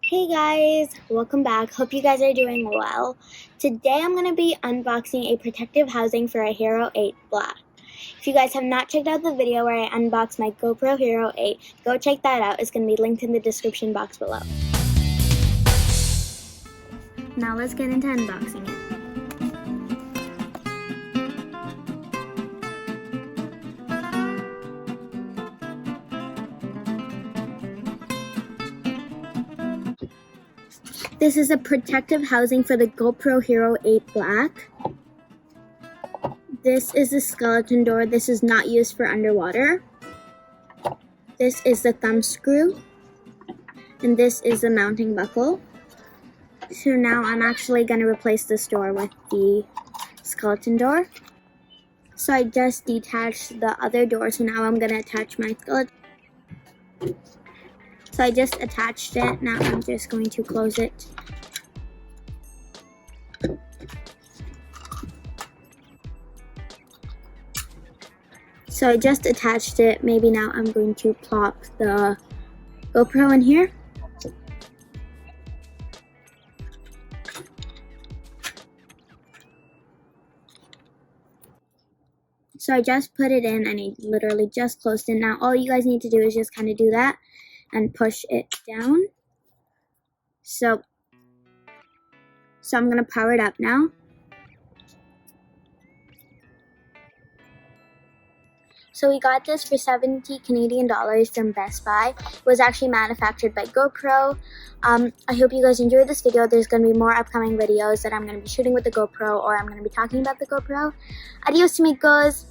Hey guys, welcome back. Hope you guys are doing well. Today I'm going to be unboxing a protective housing for a Hero 8 Black. If you guys have not checked out the video where I unboxed my GoPro Hero 8, go check that out. It's going to be linked in the description box below. Now let's get into unboxing it. This is a protective housing for the GoPro Hero 8 Black. This is the skeleton door. This is not used for underwater. This is the thumb screw. And this is the mounting buckle. So now I'm actually going to replace this door with the skeleton door. So I just detached the other door. So now I'm going to attach my skeleton. So I just attached it. Now I'm just going to close it. So I just attached it. Maybe now I'm going to plop the GoPro in here. So I just put it in and I literally just closed it. Now all you guys need to do is just kind of do that and push it down. So I'm going to power it up now. So we got this for 70 Canadian dollars from Best Buy. It was actually manufactured by GoPro. I hope you guys enjoyed this video. There's going to be more upcoming videos that I'm going to be shooting with the GoPro, or I'm going to be talking about the GoPro. Adios, amigos!